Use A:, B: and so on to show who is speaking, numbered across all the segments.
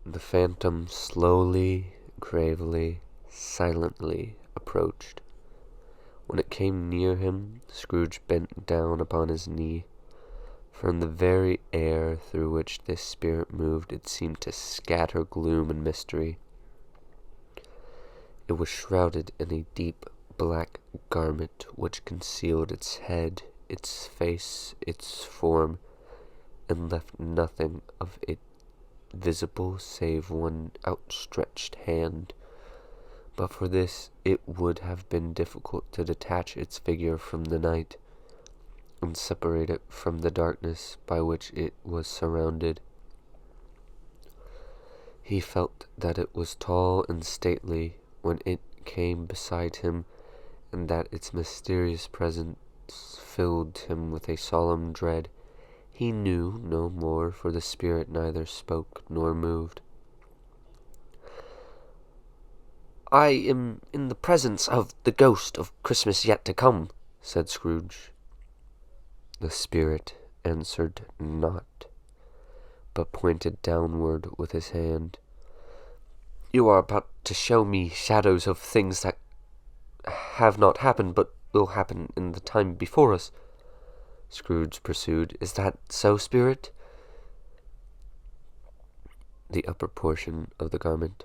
A: The phantom slowly, gravely, silently approached. When it came near him, Scrooge bent down upon his knee. From the very air through which this spirit moved, it seemed to scatter gloom and mystery. It was shrouded in a deep black garment which concealed its head, its face, its form, and left nothing of it visible save one outstretched hand. But for this it would have been difficult to detach its figure from the night, and separate it from the darkness by which it was surrounded. He felt that it was tall and stately when it came beside him, and that its mysterious presence filled him with a solemn dread. He knew no more, for the spirit neither spoke nor moved. "I am in the presence of the ghost of Christmas yet to come," said Scrooge. The spirit answered not, but pointed downward with his hand. "You are about to show me shadows of things that have not happened, but will happen in the time before us," Scrooge pursued. "Is that so, spirit?" The upper portion of the garment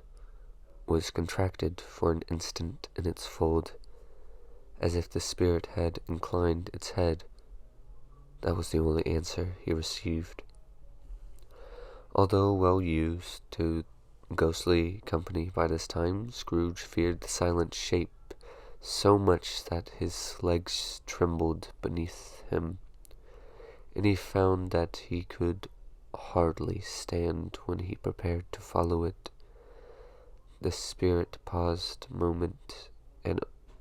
A: was contracted for an instant in its fold, as if the spirit had inclined its head. That was the only answer he received. Although well used to ghostly company by this time, Scrooge feared the silent shape so much that his legs trembled beneath him, and he found that he could hardly stand when he prepared to follow it. The spirit paused a moment, and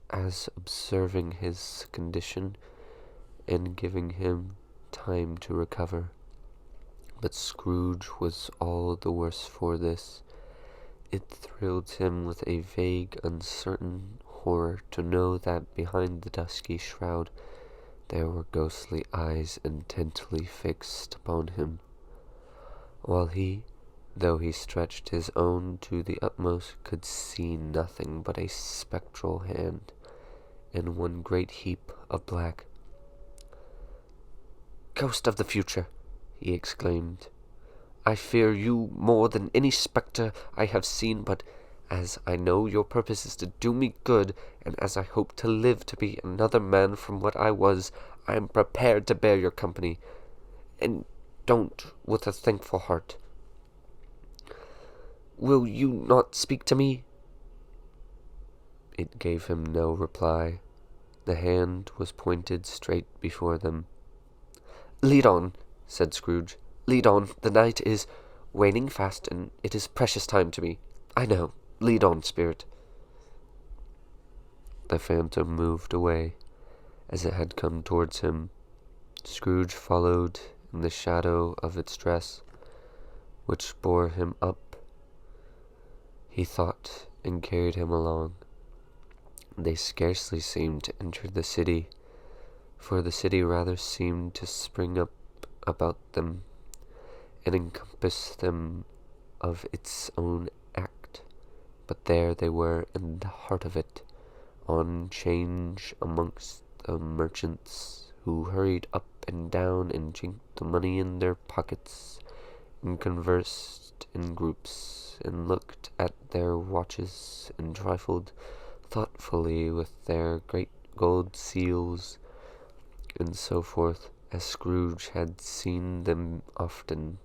A: as observing his condition, and giving him time to recover. But Scrooge was all the worse for this. It thrilled him with a vague, uncertain horror to know that behind the dusky shroud there were ghostly eyes intently fixed upon him, while he, though he stretched his own to the utmost, could see nothing but a spectral hand and one great heap of black. "Ghost of the future," he exclaimed, "I fear you more than any spectre I have seen, but as I know your purpose is to do me good, and as I hope to live to be another man from what I was, I am prepared to bear your company, and don't with a thankful heart. Will you not speak to me?" It gave him no reply. The hand was pointed straight before them. "Lead on," said Scrooge. "Lead on. The night is waning fast, and it is precious time to me. I know. Lead on, spirit." The phantom moved away, as it had come towards him. Scrooge followed in the shadow of its dress, which bore him up, he thought, and carried him along. They scarcely seemed to enter the city, for the city rather seemed to spring up about them, and encompass them of its own act. But there they were in the heart of it, on 'change amongst the merchants, who hurried up and down and jinked the money in their pockets, and conversed in groups, and looked at their watches, and trifled thoughtfully with their great gold seals, and so forth, as Scrooge had seen them often.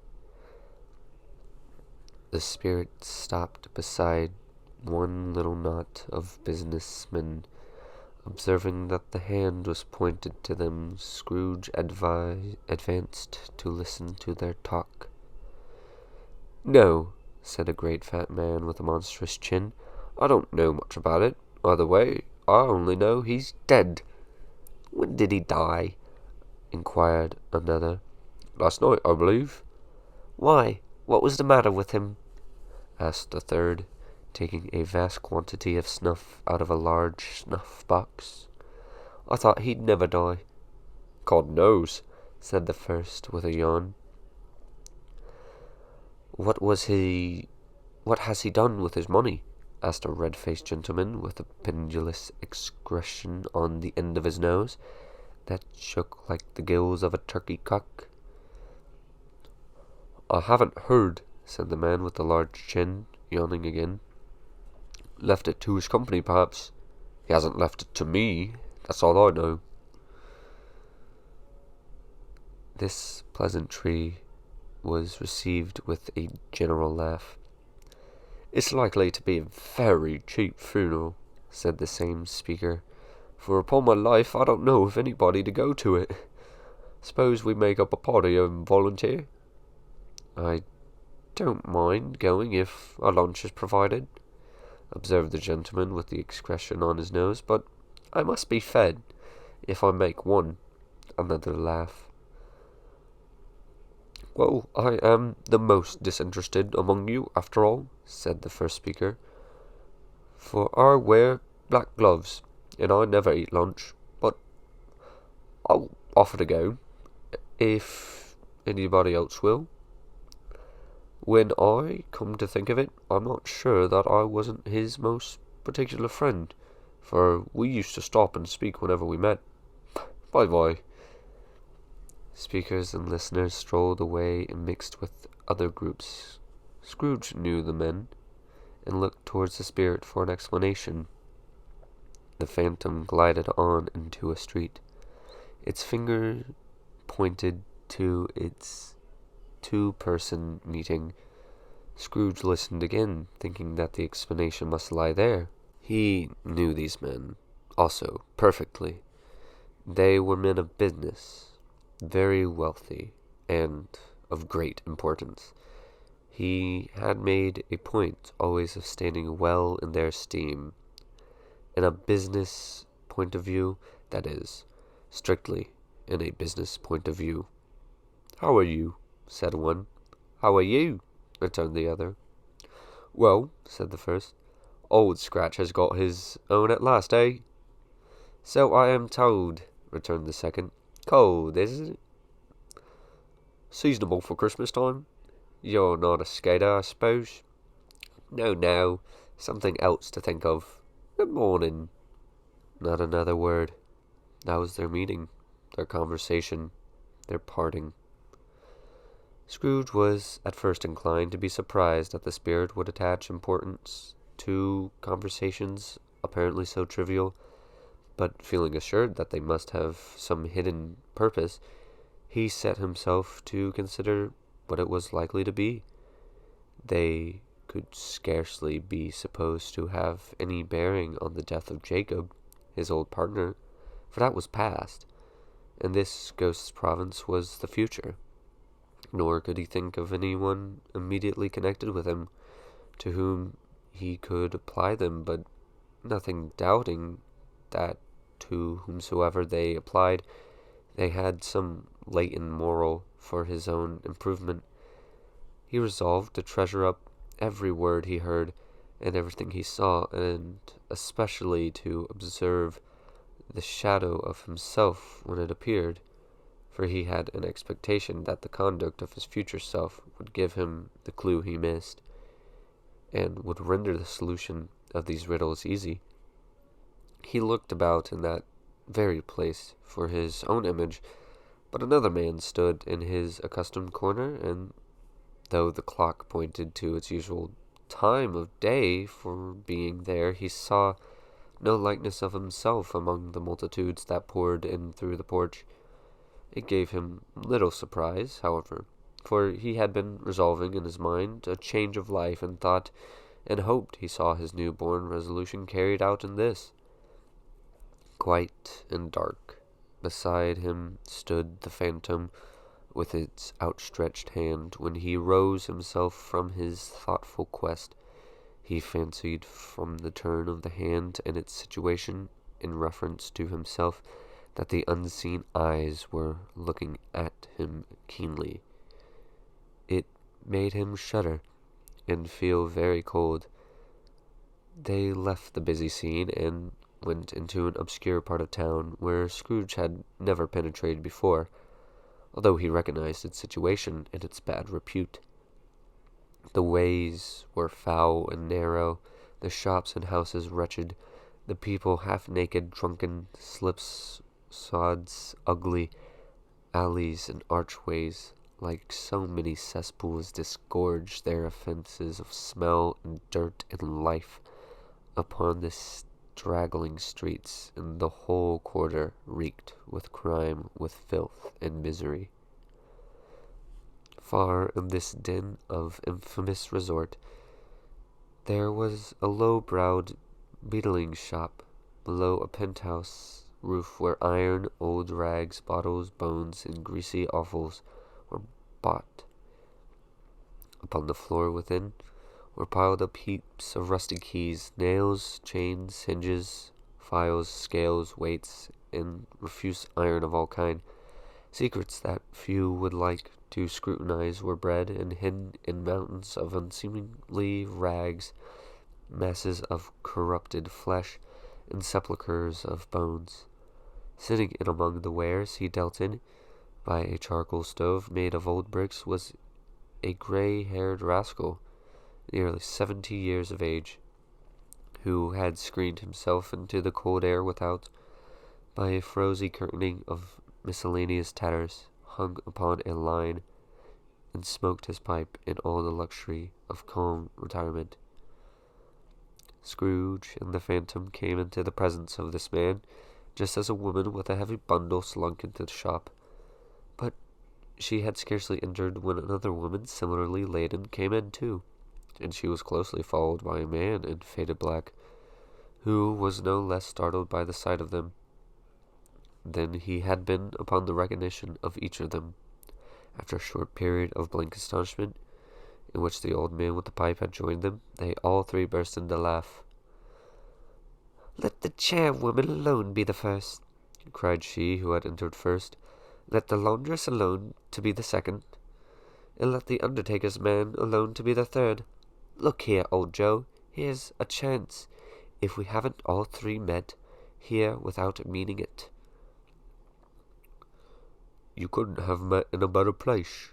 A: The spirit stopped beside one little knot of businessmen. Observing that the hand was pointed to them, Scrooge advanced to listen to their talk. "No," said a great fat man with a monstrous chin, "I don't know much about it. Either way, I only know he's dead." "When did he die?" inquired another. "Last night, I believe." "Why, what was the matter with him?" asked a third, taking a vast quantity of snuff out of a large snuff-box. "I thought he'd never die." "God knows," said the first with a yawn. "What was he What has he done with his money? Asked a red-faced gentleman with a pendulous expression on the end of his nose that shook like the gills of a turkey cock. I haven't heard, said the man with the large chin, yawning again. Left it to his company, perhaps. He hasn't left it to me, that's all I know. This pleasantry was received with a general laugh. It's likely to be a very cheap funeral, said the same speaker, for upon my life I don't know of anybody to go to it. Suppose we make up a party and volunteer? I don't mind going if a lunch is provided, observed the gentleman with the expression on his nose, but I must be fed if I make one. Another laugh. Well, I am the most disinterested among you, after all, said the first speaker, for I wear black gloves, and I never eat lunch, but I'll offer to go, if anybody else will. When I come to think of it, I'm not sure that I wasn't his most particular friend, for we used to stop and speak whenever we met. Bye-bye. Speakers and listeners strolled away and mixed with other groups. Scrooge knew the men, and looked towards the spirit for an explanation. The phantom glided on into a street. Its finger pointed to its two-person meeting. Scrooge listened again, thinking that the explanation must lie there. He knew these men, also, perfectly. They were men of business, very wealthy, and of great importance. He had made a point always of standing well in their esteem. In a business point of view, that is, strictly in a business point of view. How are you? Said one. How are you? Returned the other. Well, said the first, Old Scratch has got his own at last, eh? So I am told, returned the second. Cold, isn't it? Seasonable for Christmas time? You're not a skater, I suppose? No, something else to think of. Good morning. Not another word. That was their meeting, their conversation, their parting. Scrooge was at first inclined to be surprised that the spirit would attach importance to conversations apparently so trivial, but feeling assured that they must have some hidden purpose, he set himself to consider what it was likely to be. They could scarcely be supposed to have any bearing on the death of Jacob, his old partner, for that was past, and this ghost's province was the future. Nor could he think of anyone immediately connected with him, to whom he could apply them, but nothing doubting that to whomsoever they applied, they had some latent moral for his own improvement. He resolved to treasure up every word he heard and everything he saw, and especially to observe the shadow of himself when it appeared, for he had an expectation that the conduct of his future self would give him the clue he missed, and would render the solution of these riddles easy. He looked about in that very place for his own image, but another man stood in his accustomed corner, and though the clock pointed to its usual time of day for being there, he saw no likeness of himself among the multitudes that poured in through the porch. It gave him little surprise, however, for he had been resolving in his mind a change of life, and thought and hoped he saw his new-born resolution carried out in this. Quiet and dark, beside him stood the phantom with its outstretched hand. When he rose himself from his thoughtful quest, he fancied from the turn of the hand and its situation in reference to himself that the unseen eyes were looking at him keenly. It made him shudder and feel very cold. They left the busy scene and went into an obscure part of town where Scrooge had never penetrated before, although he recognized its situation and its bad repute. The ways were foul and narrow, the shops and houses wretched, the people half naked, drunken, slips, sods, ugly, alleys and archways, like so many cesspools, disgorged their offences of smell and dirt and life upon the straggling streets, and the whole quarter reeked with crime, with filth and misery. Far in this den of infamous resort, there was a low-browed beetling shop below a penthouse roof where iron, old rags, bottles, bones, and greasy offals were bought. Upon the floor within were piled up heaps of rusty keys, nails, chains, hinges, files, scales, weights, and refuse iron of all kind. Secrets that few would like to scrutinize were bred and hidden in mountains of unseemly rags, masses of corrupted flesh, and sepulchres of bones. Sitting in among the wares he dealt in, by a charcoal stove made of old bricks, was a gray-haired rascal, nearly 70 years of age, who had screened himself into the cold air without by a frosy curtaining of miscellaneous tatters hung upon a line, and smoked his pipe in all the luxury of calm retirement. Scrooge and the Phantom came into the presence of this man, just as a woman with a heavy bundle slunk into the shop. But she had scarcely entered when another woman, similarly laden, came in too, and she was closely followed by a man in faded black, who was no less startled by the sight of them than he had been upon the recognition of each of them. After a short period of blank astonishment, in which the old man with the pipe had joined them, they all three burst into laugh. "Let the chairwoman alone be the first," cried she who had entered first. "Let the laundress alone to be the second, and let the undertaker's man alone to be the third. Look here, old Joe, here's a chance, if we haven't all three met here without meaning it." "You couldn't have met in a better place,"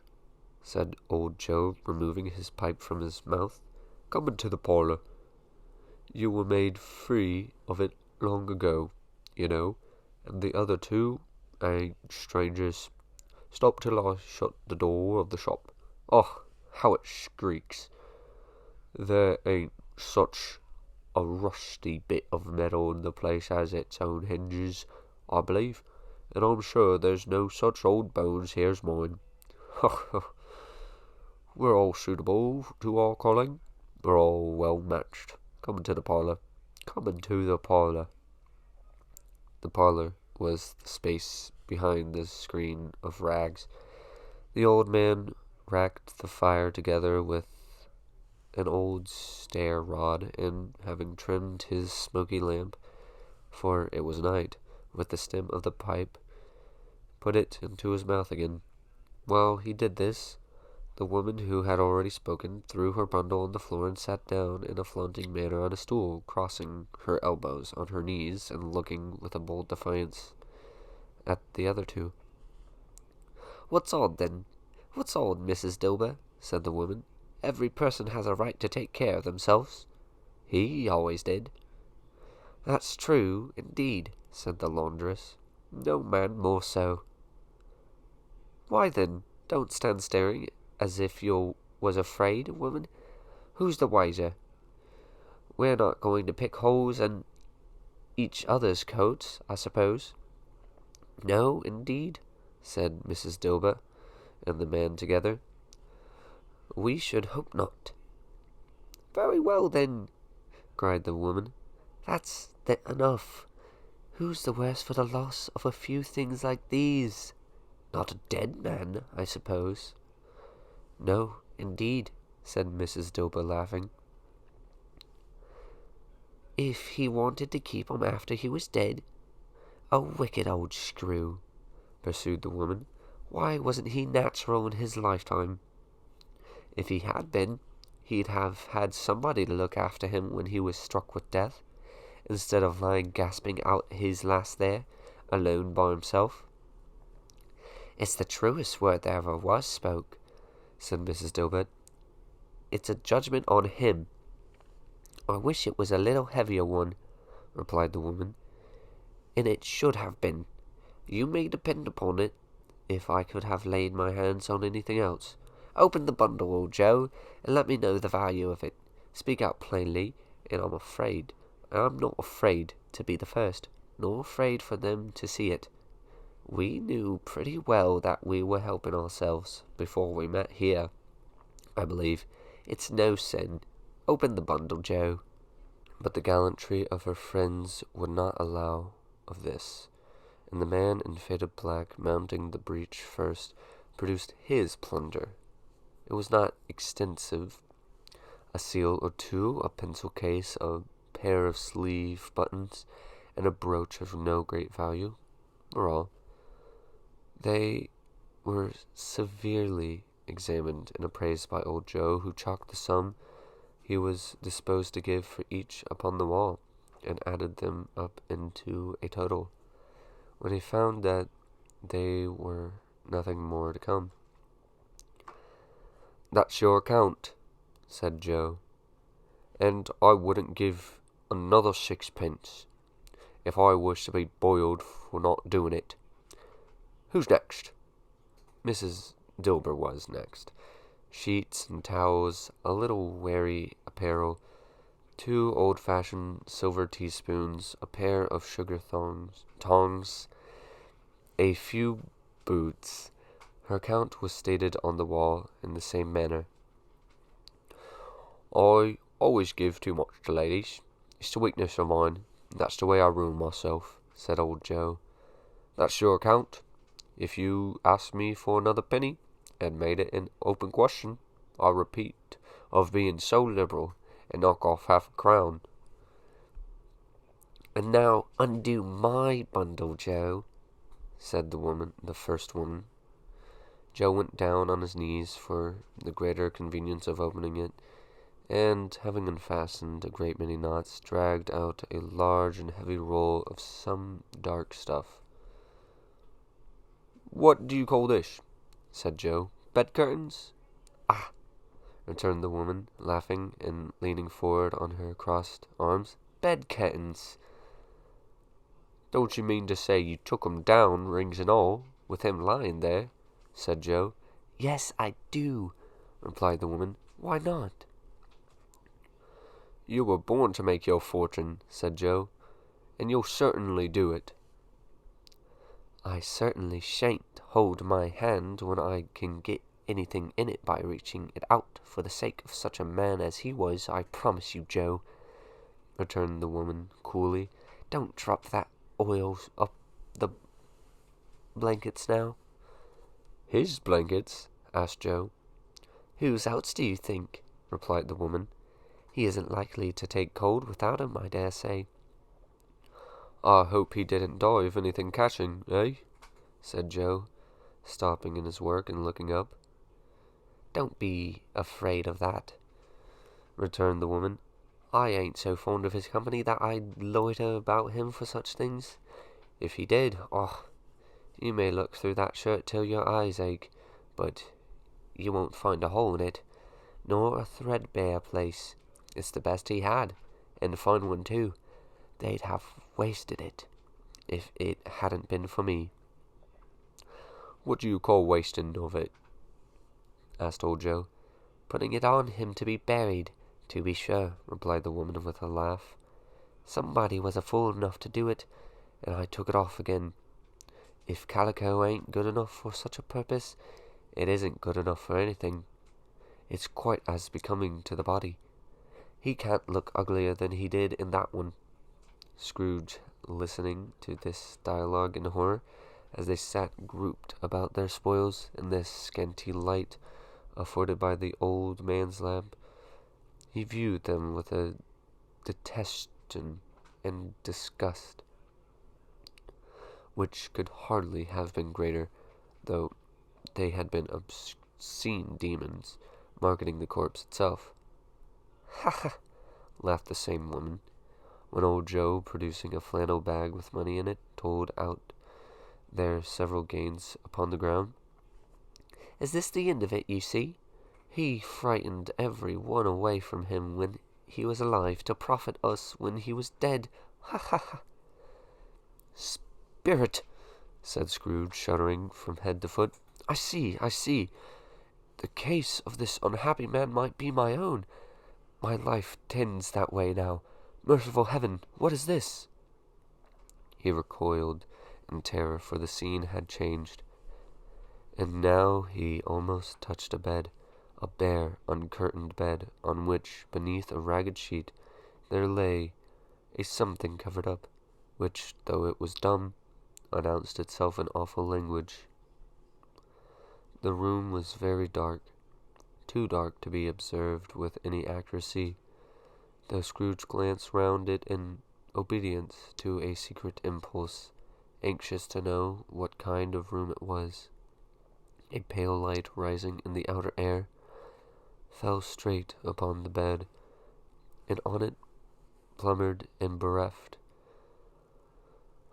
A: said old Joe, removing his pipe from his mouth. "Come into the parlour. You were made free of it long ago, you know, and the other two ain't strangers. Stop till I shut the door of the shop. Oh, how it squeaks! There ain't such a rusty bit of metal in the place as its own hinges, I believe, and I'm sure there's no such old bones here as mine. We're all suitable to our calling. We're all well matched. Come into the parlour. Come into the parlour." The parlour was the space behind the screen of rags. The old man racked the fire together with an old stair rod, and having trimmed his smoky lamp, for it was night, with the stem of the pipe, put it into his mouth again. While he did this, the woman who had already spoken threw her bundle on the floor and sat down in a flaunting manner on a stool, crossing her elbows on her knees and looking with a bold defiance at the other two. "What's odd, then? What's odd, Mrs. Dilber?" said the woman. "Every person has a right to take care of themselves. He always did." "That's true, indeed," said the laundress. "No man more so." "Why, then, don't stand staring as if you was afraid, woman. Who's the wiser? We're not going to pick holes in each other's coats, I suppose." "No, indeed," said Mrs. Dilber and the man together. "We should hope not." "Very well, then," cried the woman. "That's enough. Who's the worse for the loss of a few things like these? Not a dead man, I suppose." "No, indeed," said Mrs. Dilber, laughing. "If he wanted to keep 'em after he was dead. A wicked old screw," pursued the woman. "Why wasn't he natural in his lifetime? If he had been, he'd have had somebody to look after him when he was struck with death, instead of lying gasping out his last there, alone by himself." "It's the truest word that ever was spoke," said Mrs. Dilbert. it's a judgment on him." "I wish it was a little heavier one," replied the woman, "and it should have been. You may depend upon it, if I could have laid my hands on anything else. Open the bundle, old Joe, and let me know the value of it. Speak out plainly, and I'm not afraid to be the first, nor afraid for them to see it. We knew pretty well that we were helping ourselves before we met here, I believe. It's no sin. Open the bundle, Joe." But the gallantry of her friends would not allow of this, and the man in faded black, mounting the breach first, produced his plunder. It was not extensive. A seal or two, a pencil case, a pair of sleeve buttons, and a brooch of no great value were all. They were severely examined and appraised by old Joe, who chalked the sum he was disposed to give for each upon the wall, and added them up into a total, when he found that they were nothing more to come. "That's your account," said Joe, "and I wouldn't give another sixpence if I was to be boiled for not doing it. Who's next?" Mrs. Dilber was next. Sheets and towels, a little weary apparel, 2 old-fashioned silver teaspoons, a pair of sugar tongs, a few boots. Her account was stated on the wall in the same manner. "I always give too much to ladies. It's a weakness of mine. That's the way I ruin myself," said old Joe. "That's your account. If you ask me for another penny, and made it an open question, I repeat, of being so liberal, and knock off half a crown." "And now undo my bundle, Joe," said the first woman. Joe went down on his knees for the greater convenience of opening it, and, having unfastened a great many knots, dragged out a large and heavy roll of some dark stuff. "What do you call this?" said Joe. "Bed curtains?" "Ah," returned the woman, laughing and leaning forward on her crossed arms. "Bed curtains." "Don't you mean to say you took 'em down, rings and all, with him lying there?" said Joe. "Yes, I do," replied the woman. "Why not?" "You were born to make your fortune," said Joe, "and you'll certainly do it." "I certainly shan't hold my hand when I can get anything in it by reaching it out for the sake of such a man as he was, I promise you, Joe," returned the woman coolly. "Don't drop that oil up the blankets now." "His blankets?" asked Joe. "Whose else do you think?" replied the woman. "He isn't likely to take cold without 'em, I dare say." "I hope he didn't die of anything catching, eh?" said Joe, stopping in his work and looking up. "Don't be afraid of that," returned the woman. "I ain't so fond of his company that I'd loiter about him for such things. If he did, you may look through that shirt till your eyes ache, but you won't find a hole in it, nor a threadbare place. It's the best he had, and a fine one too. They'd have wasted it, if it hadn't been for me." "What do you call wasting of it?" asked old Joe. "Putting it on him to be buried, to be sure," replied the woman with a laugh. "Somebody was a fool enough to do it, and I took it off again. If calico ain't good enough for such a purpose, it isn't good enough for anything. It's quite as becoming to the body. He can't look uglier than he did in that one." Scrooge, listening to this dialogue in horror, as they sat grouped about their spoils in the scanty light afforded by the old man's lamp, he viewed them with a detestation and disgust which could hardly have been greater, though they had been obscene demons marketing the corpse itself. "Ha ha!" laughed the same woman, when old Joe, producing a flannel bag with money in it, told out their several gains upon the ground. "Is this the end of it, you see? He frightened every one away from him when he was alive, to profit us when he was dead. Ha ha ha!" "Spirit!" said Scrooge, shuddering from head to foot. I see. The case of this unhappy man might be my own. My life tends that way now. Merciful heaven, what is this?" He recoiled in terror, for the scene had changed, and now he almost touched a bed, a bare, uncurtained bed, on which, beneath a ragged sheet, there lay a something covered up, which, though it was dumb, announced itself in awful language. The room was very dark, too dark to be observed with any accuracy, though Scrooge glanced round it in obedience to a secret impulse, anxious to know what kind of room it was. A pale light rising in the outer air fell straight upon the bed, and on it, plumbered and bereft,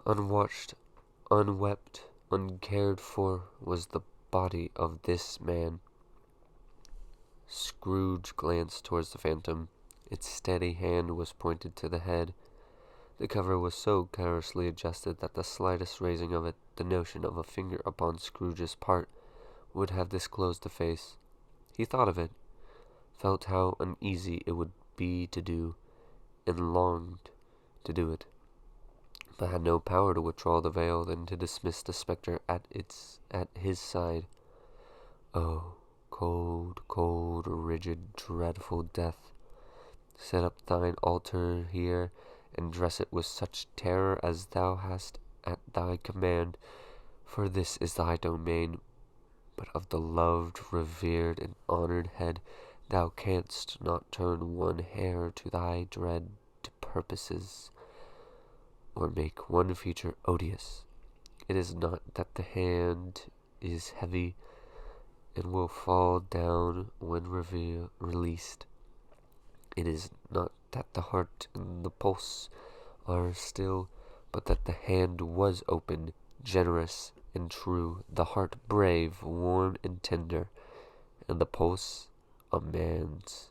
A: unwatched, unwept, uncared for, was the body of this man. Scrooge glanced towards the phantom. Its steady hand was pointed to the head. The cover was so carelessly adjusted that the slightest raising of it, the notion of a finger upon Scrooge's part, would have disclosed the face. He thought of it, felt how uneasy it would be to do, and longed to do it, but had no power to withdraw the veil than to dismiss the spectre at his side. Oh, cold, cold, rigid, dreadful death, set up thine altar here, and dress it with such terror as thou hast at thy command, for this is thy domain. But of the loved, revered, and honored head thou canst not turn one hair to thy dread purposes, or make one feature odious. It is not that the hand is heavy, and will fall down when released. It is not that the heart and the pulse are still, but that the hand was open, generous and true, the heart brave, warm and tender, and the pulse a man's.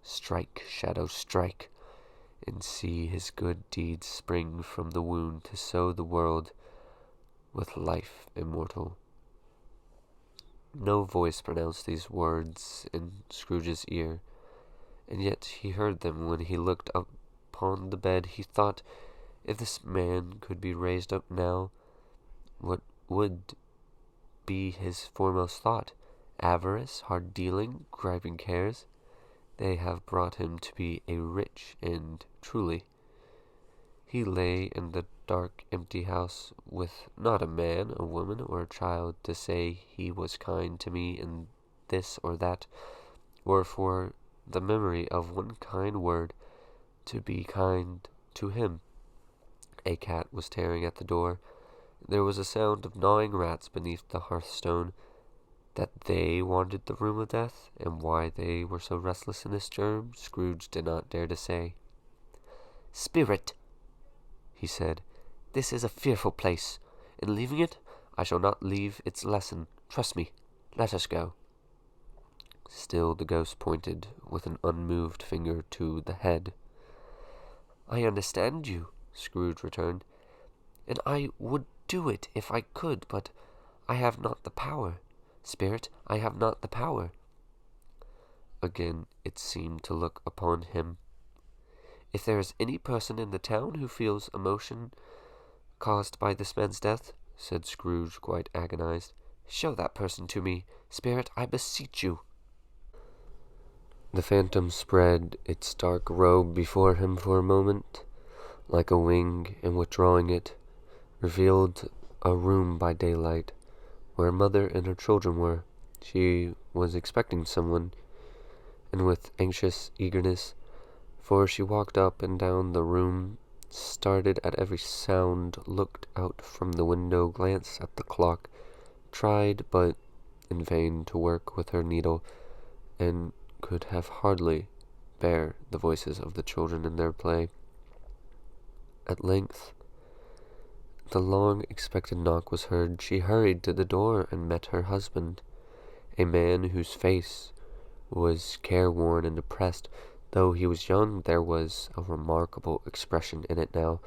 A: Strike, shadow, strike, and see his good deeds spring from the wound to sow the world with life immortal. No voice pronounced these words in Scrooge's ear, and yet he heard them when he looked up upon the bed. He thought, if this man could be raised up now, what would be his foremost thought? Avarice, hard dealing, griping cares? They have brought him to be a rich end, truly. He lay in the dark, empty house, with not a man, a woman, or a child to say he was kind to me in this or that, or for the memory of one kind word to be kind to him. A cat was tearing at the door. There was a sound of gnawing rats beneath the hearthstone. That they wanted the room of death, and why they were so restless in this germ, Scrooge did not dare to say. "Spirit," he said, "this is a fearful place. In leaving it, I shall not leave its lesson. Trust me. Let us go." Still the ghost pointed with an unmoved finger to the head. "I understand you," Scrooge returned, "and I would do it if I could, but I have not the power. Spirit, I have not the power." Again it seemed to look upon him. "If there is any person in the town who feels emotion caused by this man's death," said Scrooge, quite agonized, "show that person to me. Spirit, I beseech you." The phantom spread its dark robe before him for a moment, like a wing, and withdrawing it, revealed a room by daylight, where a mother and her children were. She was expecting someone, and with anxious eagerness, for she walked up and down the room, started at every sound, looked out from the window, glanced at the clock, tried, but in vain, to work with her needle, and could have hardly bear the voices of the children in their play. At length, the long-expected knock was heard. She hurried to the door and met her husband, a man whose face was careworn and depressed. Though he was young, there was a remarkable expression in it now,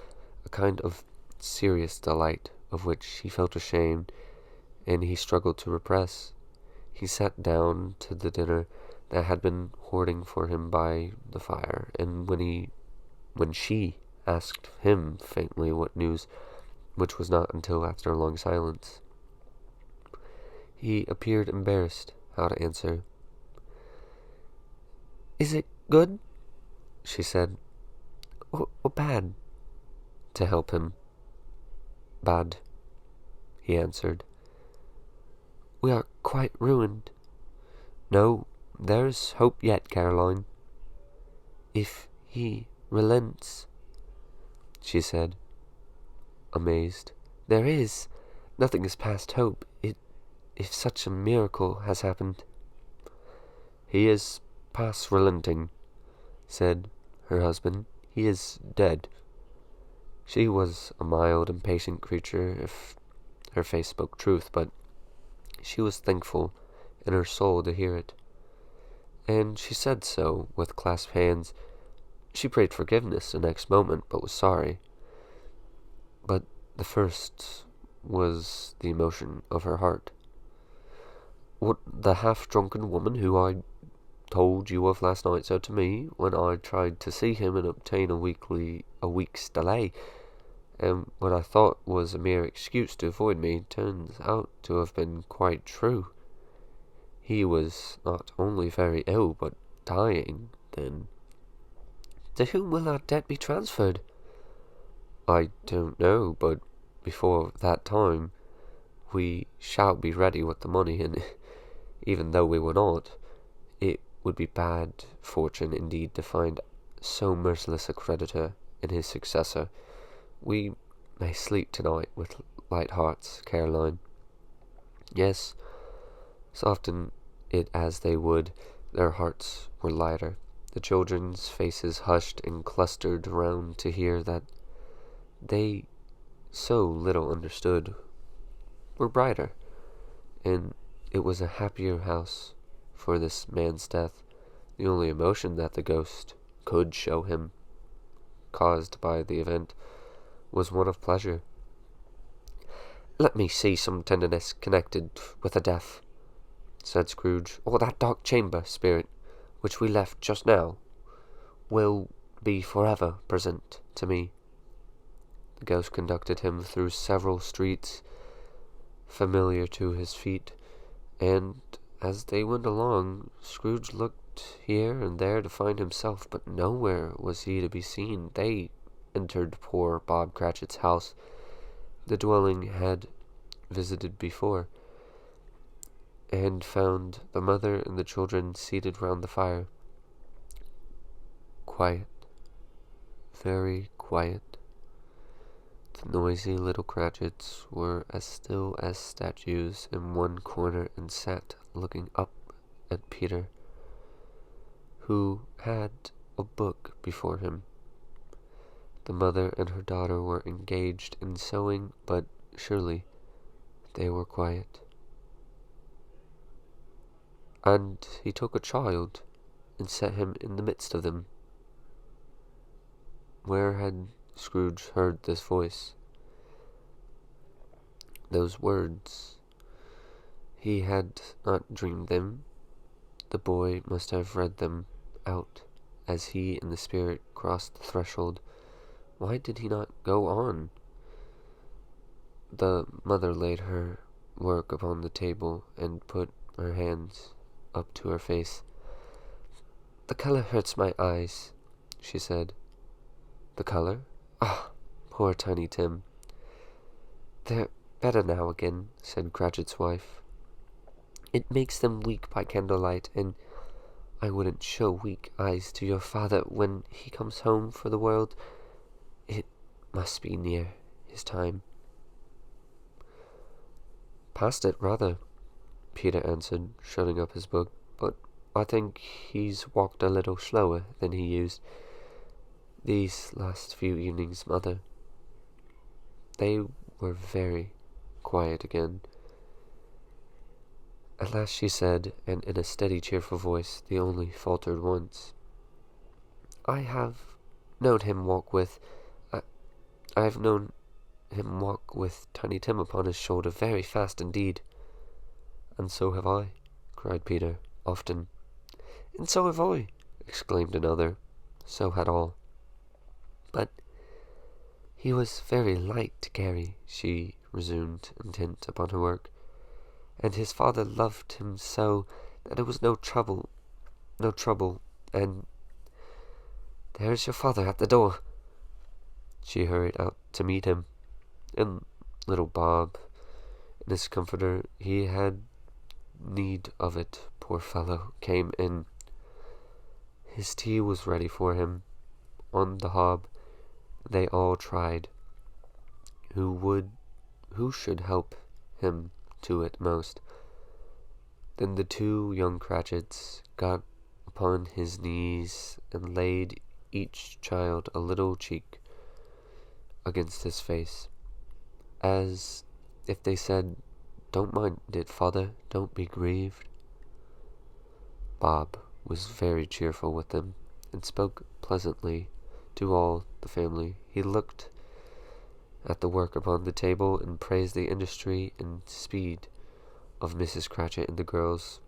A: a kind of serious delight of which he felt ashamed, and he struggled to repress. He sat down to the dinner that had been hoarding for him by the fire, and when she asked him faintly what news, which was not until after a long silence, he appeared embarrassed how to answer. "Is it good?" she said. Or bad?" To help him. "Bad," he answered. "We are quite ruined." "No, there's hope yet, Caroline." "If he relents," she said, amazed. "There is. Nothing is past hope. If such a miracle has happened." "He is past relenting," said her husband. "He is dead." She was a mild and patient creature, if her face spoke truth, but she was thankful in her soul to hear it, and she said so with clasped hands. She prayed forgiveness the next moment, but was sorry. But the first was the emotion of her heart. "What the half-drunken woman who I told you of last night said to me when I tried to see him and obtain a week's delay, and what I thought was a mere excuse to avoid me, turns out to have been quite true. He was not only very ill, but dying then." "To whom will our debt be transferred?" "I don't know, but before that time we shall be ready with the money, and even though we were not, it would be bad fortune indeed to find so merciless a creditor in his successor. We may sleep tonight with light hearts, Caroline." Yes, soften it as they would, their hearts were lighter. The children's faces hushed and clustered round to hear that they so little understood were brighter, and it was a happier house for this man's death. The only emotion that the ghost could show him, caused by the event, was one of pleasure. "Let me see some tenderness connected with the death," said Scrooge, "or that dark chamber spirit which we left just now will be forever present to me." The ghost conducted him through several streets familiar to his feet, and as they went along, Scrooge looked here and there to find himself, but nowhere was he to be seen. They entered poor Bob Cratchit's house, the dwelling had visited before, and found the mother and the children seated round the fire. Quiet, very quiet. The noisy little Cratchits were as still as statues in one corner and sat looking up at Peter, who had a book before him. The mother and her daughter were engaged in sewing, but surely they were quiet. And he took a child and set him in the midst of them. Where had Scrooge heard this voice? Those words? He had not dreamed them. The boy must have read them out as he and the spirit crossed the threshold. Why did he not go on? The mother laid her work upon the table and put her hands up to her face. "The color hurts my eyes," she said. "The color? Ah, poor Tiny Tim." "They're better now again," said Cratchit's wife. "It makes them weak by candlelight, and I wouldn't show weak eyes to your father when he comes home for the world. It must be near his time." "Past it, rather," Peter answered, shutting up his book. "But I think he's walked a little slower than he used these last few evenings, Mother." They were very quiet again. At last she said, and in a steady, cheerful voice, the only faltered once, I have known him walk with... I have known him walk with Tiny Tim upon his shoulder very fast indeed. And so have I, cried Peter, often. And so have I, exclaimed another. So had all. But he was very light to carry, she resumed, intent upon her work, and his father loved him so that it was no trouble, and there's your father at the door. She hurried out to meet him, and little Bob, in his comforter, he had need of it, poor fellow, came in. His tea was ready for him. On the hob they all tried. Who should help him to it most? Then the two young Cratchits got upon his knees and laid each child a little cheek against his face, as if they said, Don't mind it, father, don't be grieved. Bob was very cheerful with them, and spoke pleasantly to all the family. He looked at the work upon the table, and praised the industry and speed of Mrs. Cratchit and the girls.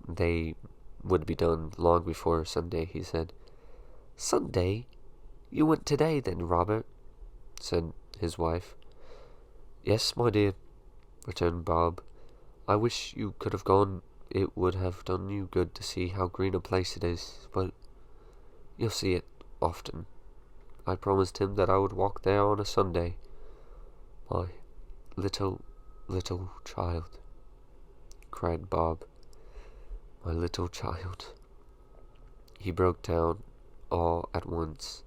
A: They would be done long before Sunday, he said. Sunday? You went today, then, Robert? Said his wife. Yes, my dear, returned Bob. I wish you could have gone. It would have done you good to see how green a place it is, but you'll see it often. I promised him that I would walk there on a Sunday. My little child, cried Bob. My little child. He broke down all at once.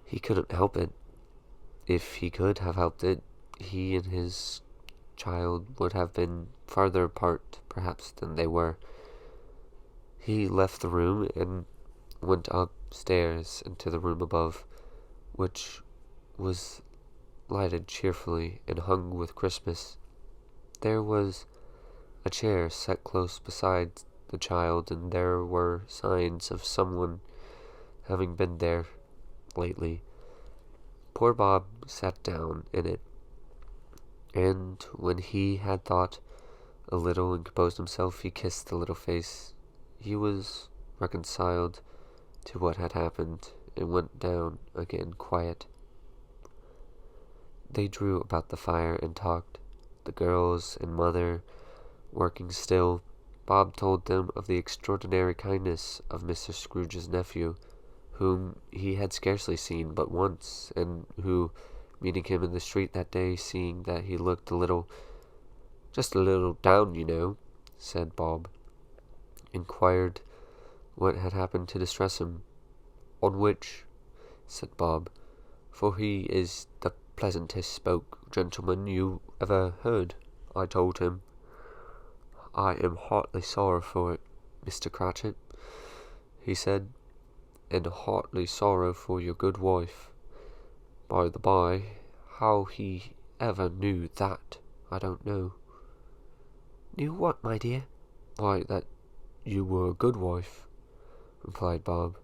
A: He couldn't help it. If he could have helped it, he and his child would have been farther apart, perhaps, than they were. He left the room and went upstairs into the room above, which was lighted cheerfully and hung with Christmas. There was a chair set close beside the child, and there were signs of someone having been there lately. Poor Bob sat down in it, and when he had thought a little and composed himself, he kissed the little face. He was reconciled to what had happened, and went down again quiet. They drew about the fire and talked, the girls and mother working still. Bob told them of the extraordinary kindness of Mr. Scrooge's nephew, whom he had scarcely seen but once, and who, meeting him in the street that day, seeing that he looked just a little down, you know, said Bob, inquired what had happened to distress him. On which, said Bob, for he is the pleasantest spoke gentleman you ever heard, I told him, I am heartily sorry for it, Mr. Cratchit, he said, and heartily sorrow for your good wife. By the by, how he ever knew that, I don't know. Knew what, my dear? Why, that you were a good wife, replied Bob.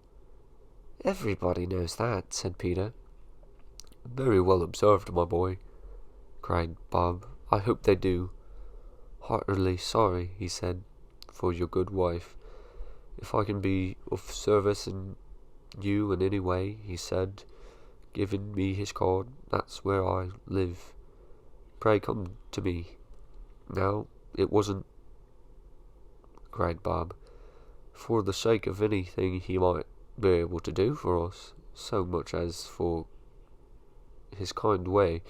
A: Everybody knows that, said Peter. Very well observed, my boy, cried Bob. I hope they do. Heartily sorry, he said, for your good wife. If I can be of service in you in any way, he said, giving me his card, that's where I live. Pray come to me. Now, it wasn't, cried Bob, for the sake of anything he might be able to do for us, so much as for his kind way,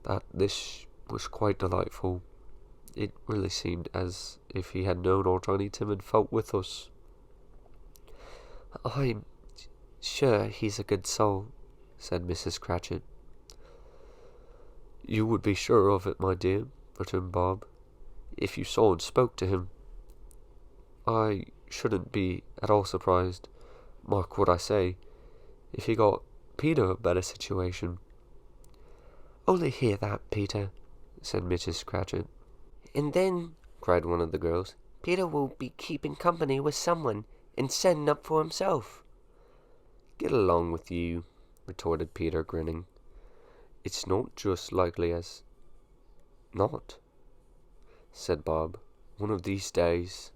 A: that this was quite delightful. It really seemed as if he had known our Tiny Tim and felt with us. I'm sure he's a good soul, said Mrs. Cratchit. You would be sure of it, my dear, returned Bob, if you saw and spoke to him. I shouldn't be at all surprised, mark what I say, if he got Peter a better situation. Only hear that, Peter, said Mrs. Cratchit.
B: And then, cried one of the girls, Peter will be keeping company with someone and setting up for himself.
A: Get along with you, retorted Peter, grinning. It's not just likely as not, said Bob. One of these days,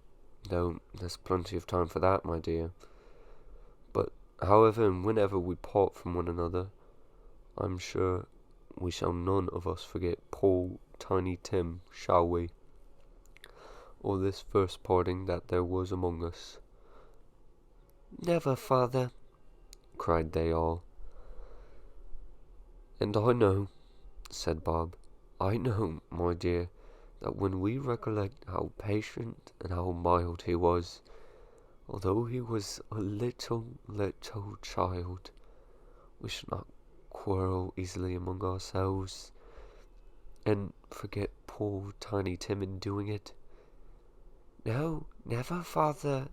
A: though there's plenty of time for that, my dear. But however and whenever we part from one another, I'm sure we shall none of us forget poor Tiny Tim, shall we? Or this first parting that there was among us.
B: Never, father,
A: cried they all. And I know, said Bob, I know, my dear, that when we recollect how patient and how mild he was, although he was a little child, we should not quarrel easily among ourselves, and forget poor Tiny Tim in doing it.
B: No, never, father,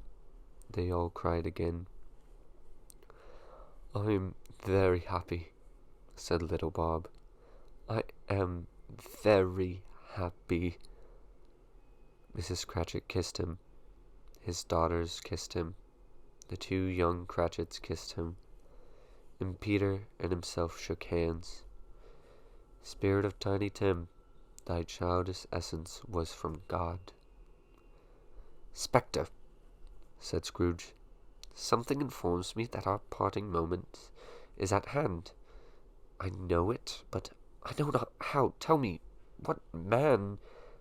A: they all cried again. I am very happy, said little Bob. I am very happy. Mrs. Cratchit kissed him. His daughters kissed him. The two young Cratchits kissed him. And Peter and himself shook hands. Spirit of Tiny Tim, thy childish essence was from God.
B: Spectre, said Scrooge, something informs me that our parting moment is at hand. I know it, but I know not how. Tell me what man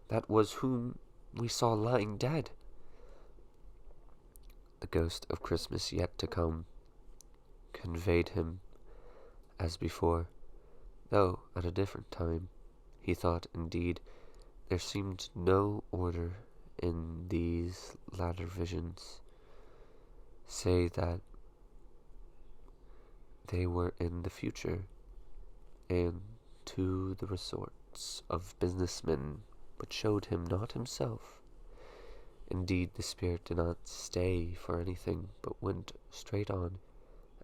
B: that was whom we saw lying dead.
A: The ghost of Christmas yet to come conveyed him as before, though at a different time. He thought, indeed, there seemed no order in these latter visions, say that they were in the future, and to the resorts of businessmen, but showed him not himself. Indeed, the spirit did not stay for anything, but went straight on,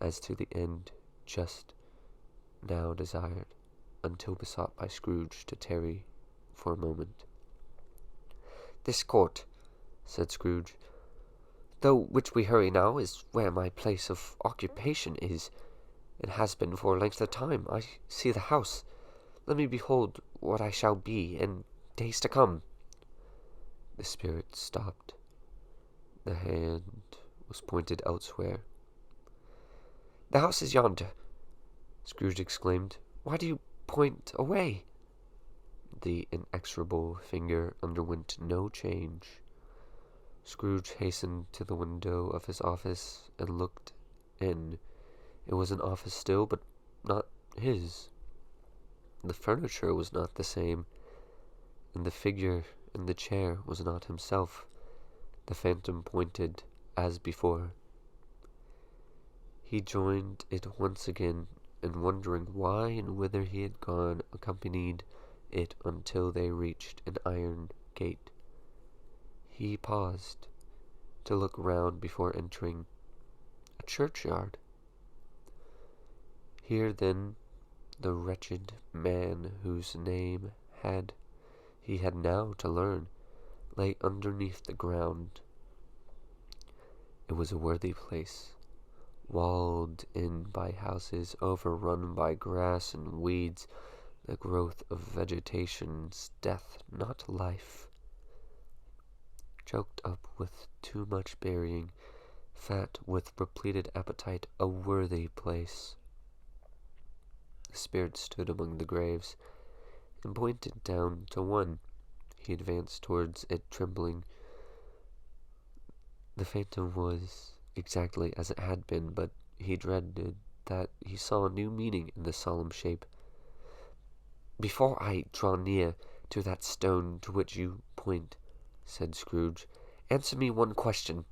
A: as to the end just now desired, until besought by Scrooge to tarry for a moment.
B: This court, said Scrooge, though which we hurry now, is where my place of occupation is, and has been for a length of time. I see the house. Let me behold what I shall be in days to come.
A: The spirit stopped. The hand was pointed elsewhere.
B: The house is yonder, Scrooge exclaimed. Why do you point away?
A: The inexorable finger underwent no change. Scrooge hastened to the window of his office and looked in. It was an office still, but not his. The furniture was not the same, and the figure in the chair was not himself. The phantom pointed as before. He joined it once again, and wondering why and whither he had gone, accompanied it until they reached an iron gate. He paused to look round before entering a churchyard. Here, then, the wretched man whose name he had now to learn, lay underneath the ground. It was a worthy place, walled in by houses, overrun by grass and weeds, the growth of vegetation's death, not life, choked up with too much burying, fat with repleted appetite, a worthy place. The spirit stood among the graves, and pointed down to one. He advanced towards it, trembling. The phantom was exactly as it had been, but he dreaded that he saw a new meaning in the solemn shape. Before I draw near to that stone to which you point, said Scrooge, answer me one question.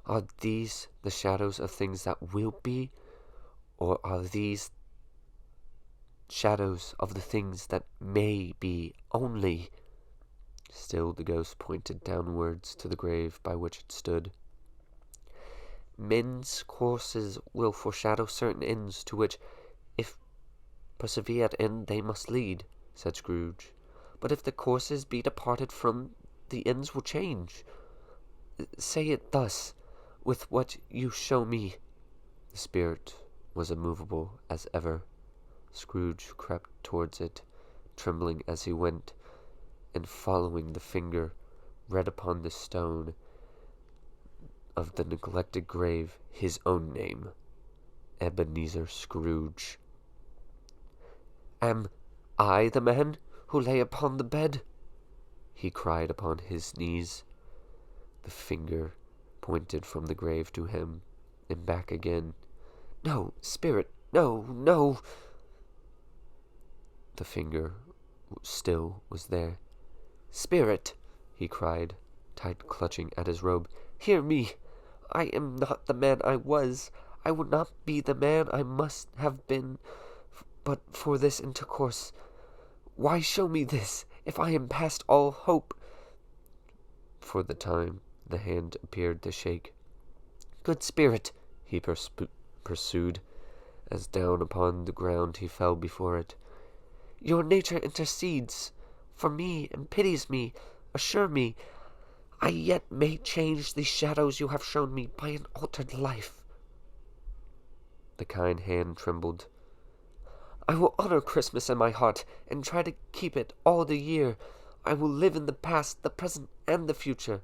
A: Are these the shadows of things that will be, or are these shadows of the things that may be only? Still the ghost pointed downwards to the grave by which it stood. Men's courses will foreshadow certain ends to which, if persevered in, they must lead, said Scrooge.
B: but if the courses be departed from, the ends will change. Say it thus, with what you show me.
A: The spirit was immovable as ever. Scrooge crept towards it, trembling as he went, and following the finger, read upon the stone of the neglected grave his own name, Ebenezer Scrooge.
B: Am I the man who lay upon the bed?
A: He cried upon his knees. The finger pointed from the grave to him, and back again.
B: No, spirit, no, no.
A: The finger still was there.
B: Spirit,
A: he cried, tight clutching at his robe,
B: hear me. I am not the man I was. I will not be the man I must have been, but for this intercourse. Why show me this, if I am past all hope?
A: For the time the hand appeared to shake.
B: Good spirit,
A: he pursued, as down upon the ground he fell before it.
B: Your nature intercedes for me and pities me. Assure me, I yet may change the shadows you have shown me by an altered life.
A: The kind hand trembled.
B: I will honor Christmas in my heart, and try to keep it all the year. I will live in the past, the present, and the future.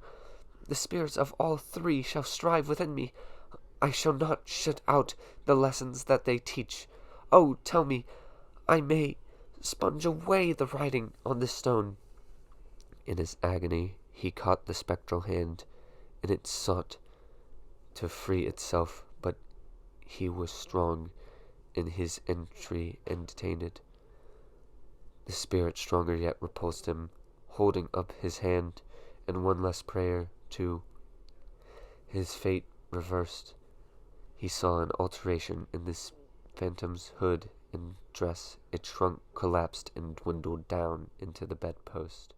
B: The spirits of all three shall strive within me. I shall not shut out the lessons that they teach. Oh, tell me, I may sponge away the writing on this stone.
A: In his agony, he caught the spectral hand, and it sought to free itself, but he was strong in his entry and detained it. The spirit, stronger yet, repulsed him, holding up his hand, and one last prayer, too. His fate reversed. He saw an alteration in this phantom's hood and dress. It shrunk, collapsed, and dwindled down into the bedpost.